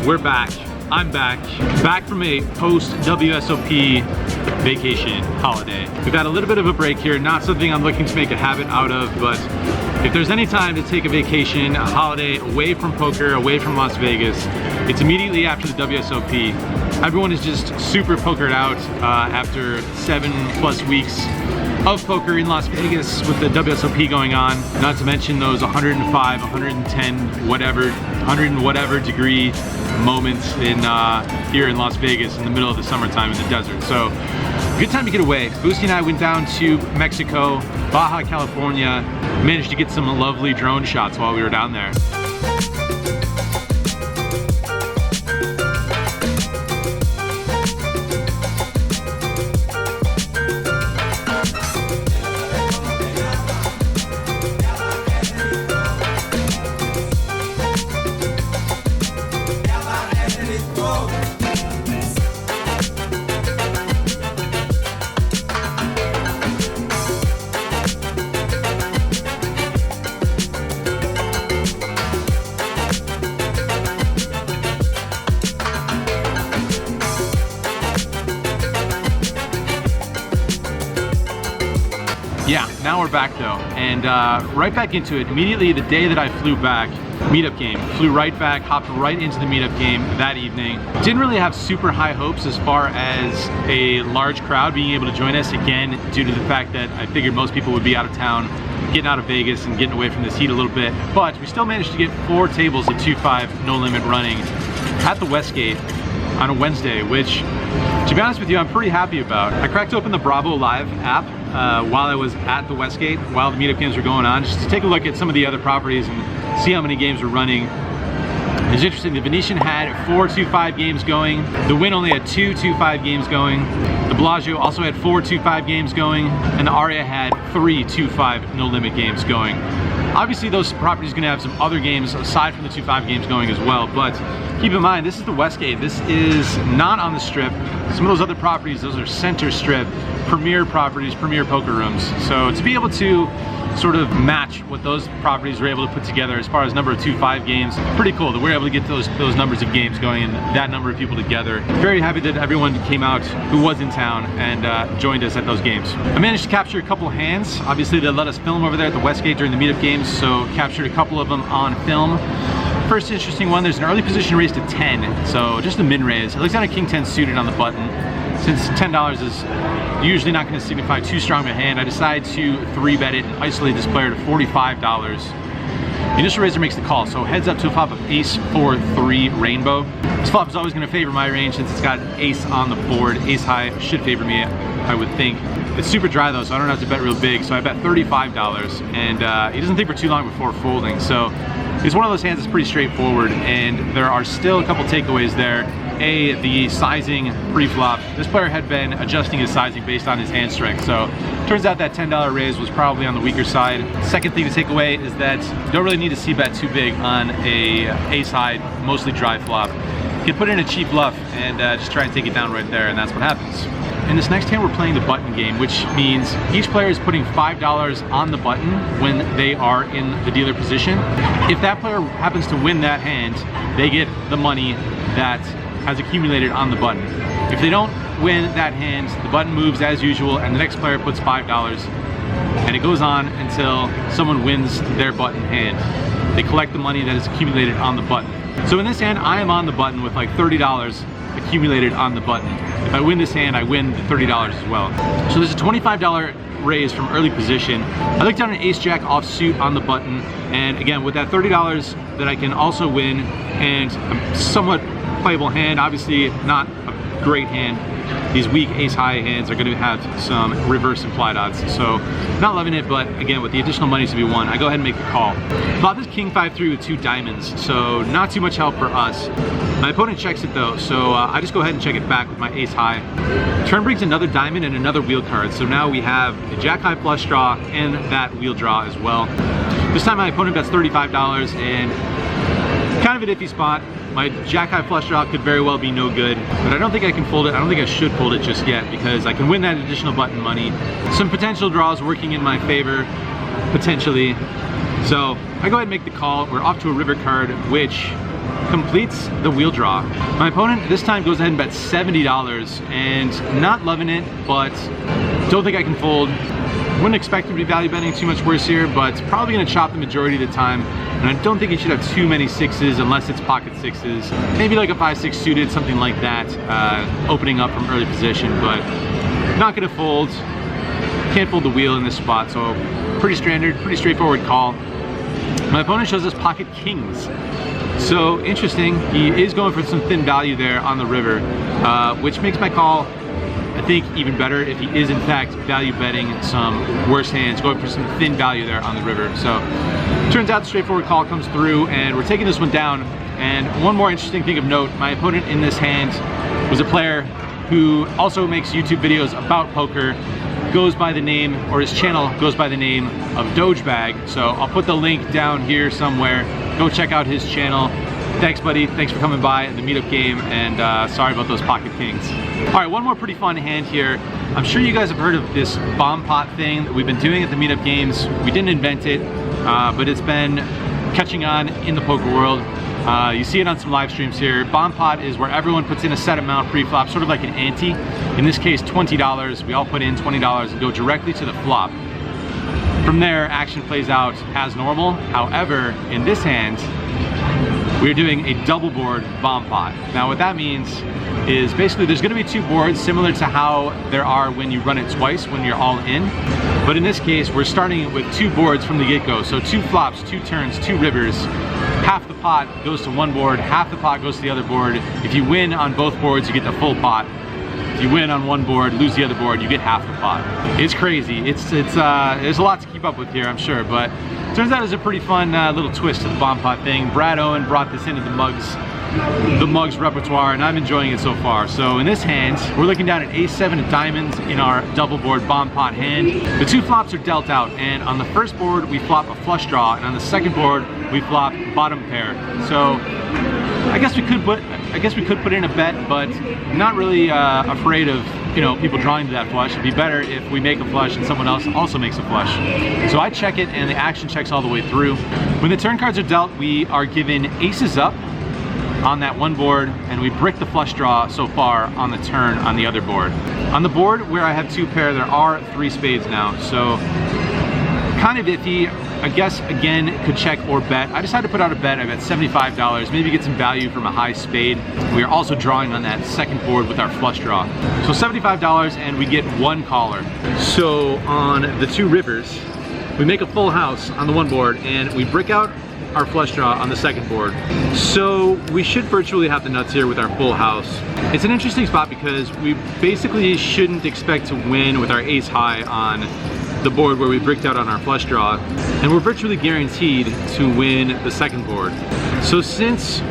We're back. I'm back. Back from a post-WSOP vacation holiday. We've had a little bit of a break here, not something I'm looking to make a habit out of, but if there's any time to take a vacation, a holiday away from poker, away from Las Vegas, it's immediately after the WSOP. Everyone is just super pokered out after 7+ weeks of poker in Las Vegas with the WSOP going on, not to mention those 105, 110, whatever, 100 and whatever degree moments in here in Las Vegas in the middle of the summertime in the desert. So good time to get away. Busi and I went down to Mexico, Baja California, managed to get some lovely drone shots while we were down there. Yeah, now we're back though, and right back into it. Immediately the day that I flew back, Meetup game. Flew right back, hopped right into the Meetup game that evening. Didn't really have super high hopes as far as a large crowd being able to join us, again, due to the fact that I figured most people would be out of town, getting out of Vegas and getting away from this heat a little bit. But we still managed to get 4 tables at 2-5 no limit running at the Westgate on a Wednesday, which, to be honest with you, I'm pretty happy about. I cracked open the Bravo Live app while I was at the Westgate, while the Meetup games were going on, just to take a look at some of the other properties and see how many games were running. It was interesting, the Venetian had 4 2-5 games going, the Wynn only had 2 2-5 games going, the Bellagio also had 4 2-5 games going, and the Aria had 3 2-5 no limit games going. Obviously those properties are going to have some other games aside from the 2-5 games going as well, but keep in mind, this is the Westgate. This is not on the Strip. Some of those other properties, those are center Strip, premier properties, premier poker rooms. So to be able to sort of match what those properties were able to put together as far as number of 2-5 games, pretty cool that we're able to get those numbers of games going and that number of people together. Very happy that everyone came out who was in town and joined us at those games. I managed to capture a couple of hands. Obviously they let us film over there at the Westgate during the Meetup games, so captured a couple of them on film. First interesting one, there's an early position raise to 10, so just a min raise. It looks like a King 10 suited on the button. Since $10 is usually not going to signify too strong a hand, I decided to 3-bet it and isolate this player to $45. The initial raiser makes the call, so heads up to a flop of ace 4-3 rainbow. This flop is always going to favor my range since it's got ace on the board. Ace high should favor me, I would think. It's super dry though, so I don't have to bet real big, so I bet $35, and he doesn't think for too long before folding, so it's one of those hands that's pretty straightforward, and there are still a couple takeaways there. A, the sizing pre-flop. This player had been adjusting his sizing based on his hand strength, so turns out that $10 raise was probably on the weaker side. Second thing to take away is that you don't really need to c-bet too big on a ace-high, mostly dry flop. You can put in a cheap bluff and just try and take it down right there, and that's what happens. In this next hand, we're playing the button game, which means each player is putting $5 on the button when they are in the dealer position. If that player happens to win that hand, they get the money that has accumulated on the button. If they don't win that hand, the button moves as usual and the next player puts $5, and it goes on until someone wins their button hand. They collect the money that is accumulated on the button. So in this hand, I am on the button with like $30 accumulated on the button. If I win this hand, I win the $30 as well. So there's a $25 raise from early position. I looked down an ace-jack offsuit on the button, and again, with that $30 that I can also win, and a somewhat playable hand, obviously not a great hand. These weak ace-high hands are going to have some reverse implied odds, so not loving it, but again, with the additional money to be won, I go ahead and make the call. Flop is king 5-3 with 2 diamonds, so not too much help for us. My opponent checks it though, so I just go ahead and check it back with my ace-high. Turn brings another diamond and another wheel card, so now we have a jack-high flush draw and that wheel draw as well. This time my opponent bets $35 and kind of an iffy spot. My jack-high flush draw could very well be no good, but I don't think I can fold it. I don't think I should fold it just yet because I can win that additional button money. Some potential draws working in my favor, potentially. So I go ahead and make the call. We're off to a river card, which completes the wheel draw. My opponent this time goes ahead and bets $70 and not loving it, but don't think I can fold. Wouldn't expect him to be value betting too much worse here, but probably gonna chop the majority of the time. And I don't think he should have too many sixes unless it's pocket sixes. Maybe like a 5-6 suited, something like that, opening up from early position, but not gonna fold. Can't fold the wheel in this spot, so pretty standard, pretty straightforward call. My opponent shows us pocket kings. So interesting, he is going for some thin value there on the river, which makes my call, I think, even better if he is in fact value betting some worse hands, going for some thin value there on the river. So turns out the straightforward call comes through and we're taking this one down. And one more interesting thing of note, my opponent in this hand was a player who also makes YouTube videos about poker, goes by the name, or his channel goes by the name of Dojebag. So I'll put the link down here somewhere. Go check out his channel. Thanks, buddy. Thanks for coming by the Meetup game, and sorry about those pocket kings. All right, one more pretty fun hand here. I'm sure you guys have heard of this bomb pot thing that we've been doing at the Meetup games. We didn't invent it, but it's been catching on in the poker world. You see it on some live streams here. Bomb pot is where everyone puts in a set amount pre-flop, sort of like an ante. In this case, $20. We all put in $20 and go directly to the flop. From there, action plays out as normal. However, in this hand, we're doing a double board bomb pot. Now what that means is basically there's gonna be two boards similar to how there are when you run it twice, when you're all in. But in this case, we're starting with two boards from the get-go. So two flops, two turns, two rivers. Half the pot goes to one board, half the pot goes to the other board. If you win on both boards, you get the full pot. If you win on one board, lose the other board, you get half the pot. It's crazy. There's a lot to keep up with here, I'm sure, but turns out it's a pretty fun little twist to the bomb pot thing. Brad Owen brought this into the Mugs repertoire, and I'm enjoying it so far. So in this hand, we're looking down at ace-7 of diamonds in our double board bomb pot hand. The two flops are dealt out, and on the first board we flop a flush draw, and on the second board we flop bottom pair. So I guess we could put in a bet, but not really afraid of, you know, people drawing to that flush. It'd be better if we make a flush and someone else also makes a flush. So I check it and the action checks all the way through. When the turn cards are dealt, we are given aces up on that one board, and we brick the flush draw so far on the turn on the other board. On the board where I have two pair, there are three spades now, so kind of iffy. I guess, again, could check or bet. I decided to put out a bet. I bet $75, maybe get some value from a high spade. We are also drawing on that second board with our flush draw. So $75, and we get one caller. So on the two rivers, we make a full house on the one board, and we brick out our flush draw on the second board. So we should virtually have the nuts here with our full house. It's an interesting spot because we basically shouldn't expect to win with our ace high on the board where we bricked out on our flush draw, and we're virtually guaranteed to win the second board. So since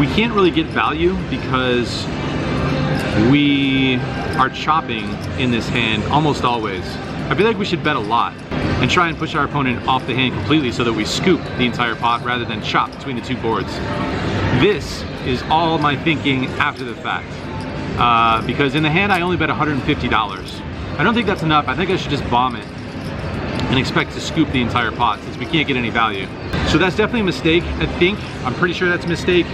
we can't really get value because we are chopping in this hand almost always, I feel like we should bet a lot and try and push our opponent off the hand completely so that we scoop the entire pot rather than chop between the two boards. This is all my thinking after the fact, because in the hand I only bet $150. I don't think that's enough. I think I should just bomb it and expect to scoop the entire pot since we can't get any value. So that's definitely a mistake, I think. I'm pretty sure that's a mistake.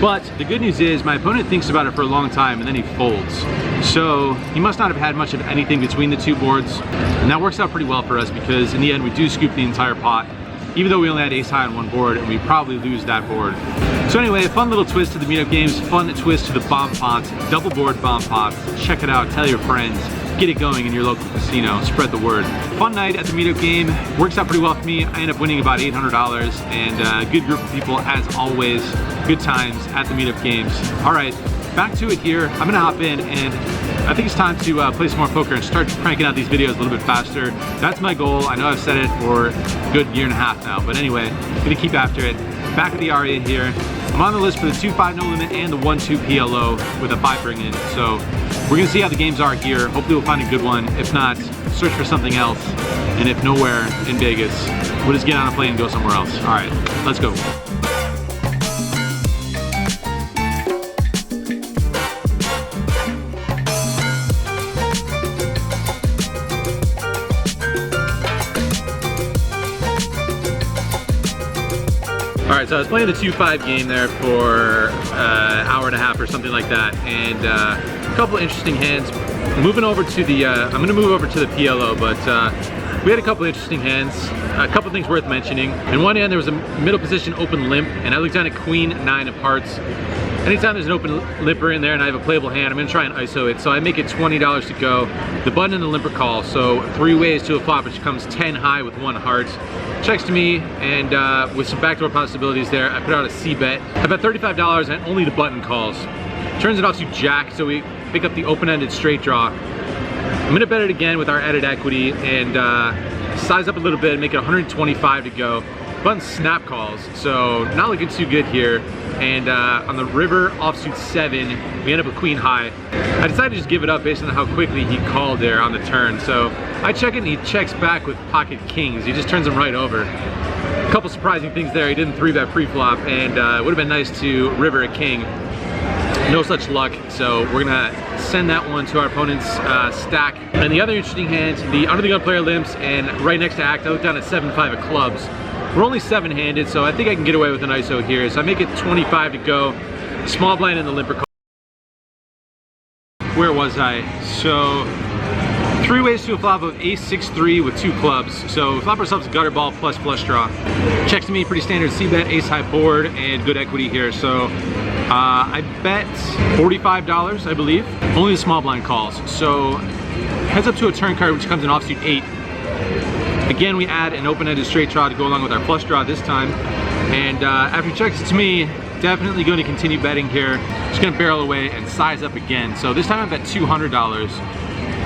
But the good news is my opponent thinks about it for a long time and then he folds. So he must not have had much of anything between the two boards. And that works out pretty well for us because in the end we do scoop the entire pot, even though we only had ace high on one board, and we probably lose that board. So anyway, a fun little twist to the Meetup games, fun twist to the bomb pots, double board bomb pots. Check it out, tell your friends. Get it going in your local casino, spread the word. Fun night at the Meetup game, works out pretty well for me. I end up winning about $800, and a good group of people as always. Good times at the Meetup games. All right, back to it here. I'm gonna hop in, and I think it's time to play some more poker and start cranking out these videos a little bit faster. That's my goal. I know I've said it for a good year and a half now, but anyway, gonna keep after it. Back at the Aria here. I'm on the list for the 2-5 no limit and the 1-2 PLO with a 5 bring in. So we're gonna see how the games are here. Hopefully we'll find a good one. If not, search for something else. And if nowhere in Vegas, we'll just get on a plane and go somewhere else. All right, let's go. All right, Alright, so I was playing the 2-5 game there for an hour and a half or something like that, and a couple of interesting hands. Moving over to the, I'm going to move over to the PLO, but we had a couple of interesting hands, a couple of things worth mentioning. In one hand there was a middle position open limp, and I looked down at Queen 9 of hearts. Anytime there's an open limper in there and I have a playable hand, I'm going to try and ISO it, so I make it $20 to go. The button and the limper call, so 3 ways to a flop, which comes 10 high with 1 heart. Checks to me, and with some backdoor possibilities there, I put out a C bet. I bet $35 and only the button calls. Turns it off to Jack, so we pick up the open-ended straight draw. I'm gonna bet it again with our added equity and size up a little bit and make it 125 to go. Button snap calls, so not looking too good here. And on the river offsuit 7, we end up with Queen high. I decided to just give it up based on how quickly he called there on the turn. So I check it and he checks back with pocket kings. He just turns them right over. A couple surprising things there. He didn't 3-bet pre-flop, and it would have been nice to river a king. No such luck, so we're gonna send that one to our opponent's stack. And the other interesting hand, the under the gun player limps, and right next to act, I look down at 7-5 of clubs. We're only 7-handed, so I think I can get away with an ISO here. So I make it 25 to go. Small blind in the limper call. Where was I? So 3 ways to a flop of ace 6-3 with 2 clubs. So flop ourselves a gutter ball plus flush draw. Checks to me, pretty standard C bet, ace high board, and good equity here. So I bet $45, I believe. Only the small blind calls. So heads up to a turn card, which comes in offsuit 8. Again, we add an open-ended straight draw to go along with our flush draw this time. And after he checks it to me, definitely going to continue betting here. Just going to barrel away and size up again. So this time I bet $200.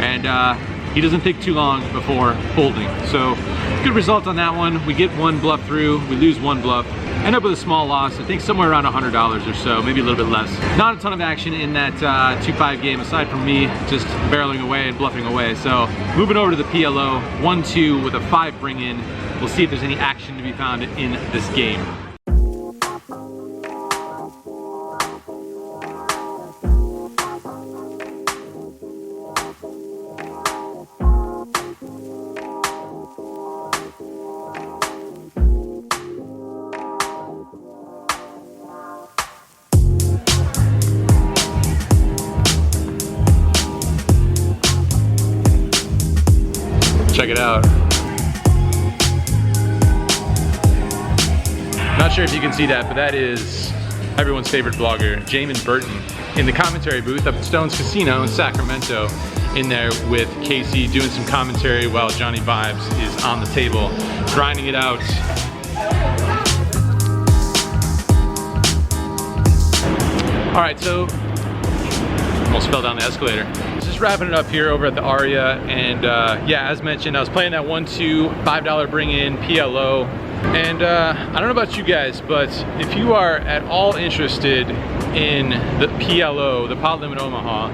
And he doesn't take too long before folding. So good result on that one. We get 1 bluff through, we lose 1 bluff. End up with a small loss, I think somewhere around $100 or so, maybe a little bit less. Not a ton of action in that 2-5 game, aside from me just barreling away and bluffing away. So moving over to the PLO, 1-2 with a 5 bring in. We'll see if there's any action to be found in this game. Check it out. Not sure if you can see that, but that is everyone's favorite blogger, Jamin Burton, in the commentary booth up at Stone's Casino in Sacramento, in there with Casey doing some commentary while Johnny Vibes is on the table, grinding it out. All right, so almost fell down the escalator. Just wrapping it up here over at the Aria, and yeah, as mentioned, I was playing that 1-2 $5 bring in PLO, and I don't know about you guys, but if you are at all interested in the PLO, the Pot Limit Omaha,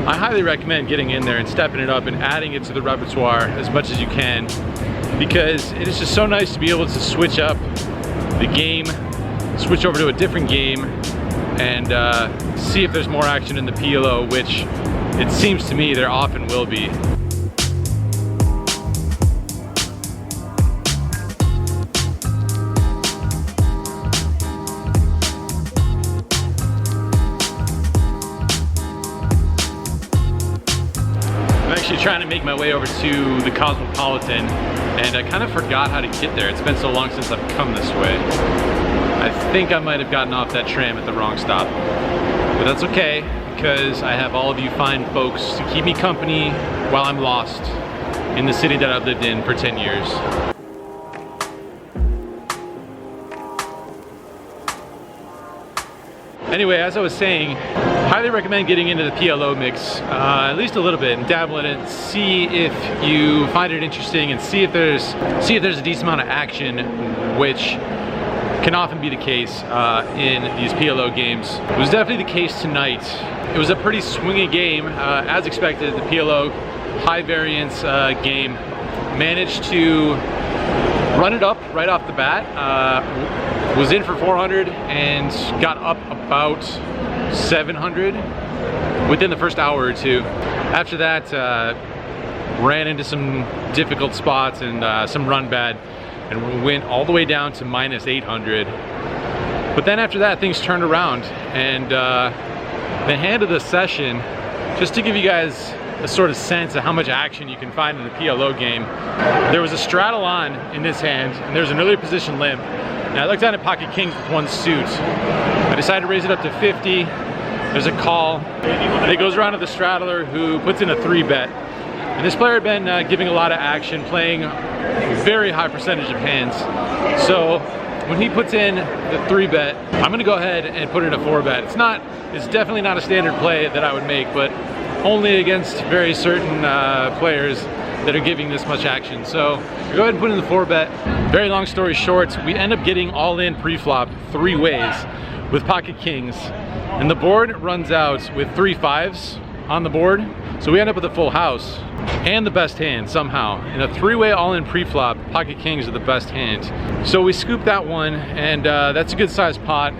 I highly recommend getting in there and stepping it up and adding it to the repertoire as much as you can, because it is just so nice to be able to switch up the game, switch over to a different game, and see if there's more action in the PLO, which it seems to me there often will be. I'm actually trying to make my way over to the Cosmopolitan, and I kind of forgot how to get there. It's been so long since I've come this way. I think I might have gotten off that tram at the wrong stop, but that's okay, because I have all of you fine folks to keep me company while I'm lost in the city that I've lived in for 10 years. Anyway, as I was saying, highly recommend getting into the PLO mix, at least a little bit, and dabble in it, see if you find it interesting, and see if there's a decent amount of action, which can often be the case in these PLO games. It was definitely the case tonight. It was a pretty swingy game, as expected. The PLO high variance game managed to run it up right off the bat. Was in for 400 and got up about 700 within the first hour or two. After that, ran into some difficult spots and some run bad, and went all the way down to minus 800. But then after that, things turned around, and the hand of the session, just to give you guys a sort of sense of how much action you can find in the PLO game, there was a straddle on in this hand, and there's an earlier position limp. And I looked down at pocket kings with one suit. I decided to raise it up to 50. There's a call, and it goes around to the straddler, who puts in a 3-bet. And this player had been giving a lot of action, playing a very high percentage of hands. So when he puts in the 3-bet, I'm gonna go ahead and put in a 4-bet. It's definitely not a standard play that I would make, but only against very certain players that are giving this much action. So go ahead and put in the 4-bet. Very long story short, we end up getting all in pre-flop 3 ways with pocket kings. And the board runs out with 3 5s on the board. So we end up with a full house and the best hand somehow. In a 3-way all-in pre-flop, pocket kings are the best hand. So we scoop that one, and that's a good sized pot.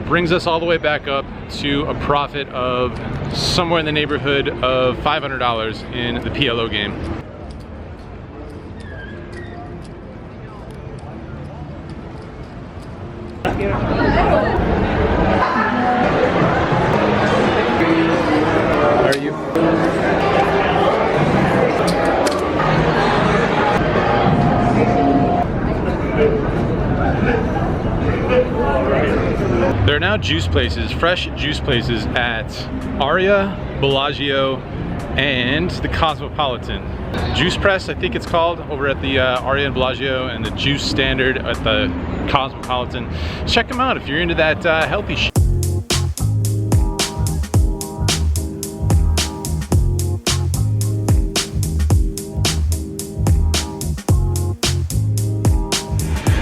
Brings us all the way back up to a profit of somewhere in the neighborhood of $500 in the PLO game. How are you? There are now juice places, fresh juice places at Aria, Bellagio, and the Cosmopolitan. Juice Press, I think it's called, over at the Aria and Bellagio, and the Juice Standard at the Cosmopolitan. Check them out if you're into that healthy shit.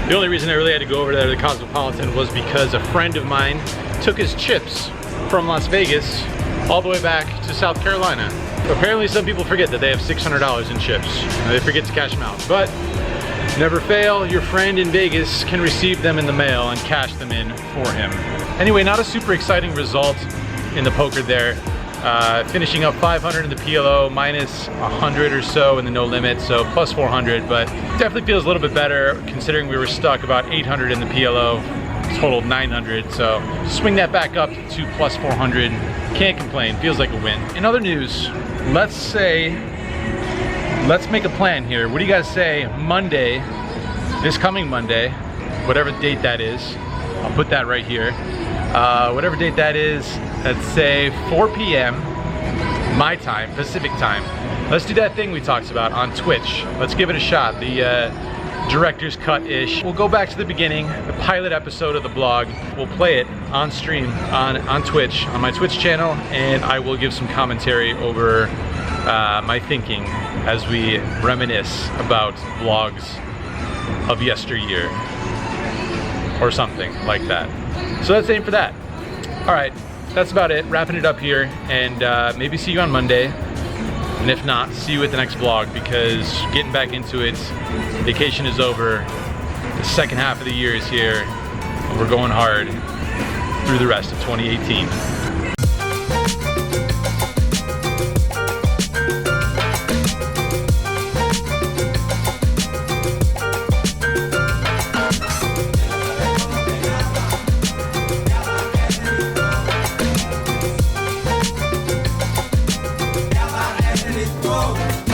The only reason I really had to go over there to the Cosmopolitan was because a friend of mine took his chips from Las Vegas all the way back to South Carolina. Apparently some people forget that they have $600 in chips. They forget to cash them out. But never fail, your friend in Vegas can receive them in the mail and cash them in for him. Anyway, not a super exciting result in the poker there. Finishing up 500 in the PLO, minus 100 or so in the no limit, so plus 400, but definitely feels a little bit better considering we were stuck about 800 in the PLO, totaled 900, so swing that back up to plus 400. Can't complain, feels like a win. In other news, let's make a plan here. What do you guys say Monday, this coming Monday, whatever date that is, I'll put that right here. Whatever date that is, let's say 4 p.m. my time, Pacific time. Let's do that thing we talked about on Twitch. Let's give it a shot, the director's cut-ish. We'll go back to the beginning, the pilot episode of the blog. We'll play it on stream, on Twitch, on my Twitch channel, and I will give some commentary over my thinking as we reminisce about vlogs of yesteryear, or something like that. So let's aim for that. All right, that's about it. Wrapping it up here, and maybe see you on Monday. And if not, see you at the next vlog, because getting back into it, vacation is over, the second half of the year is here, and we're going hard through the rest of 2018. Whoa.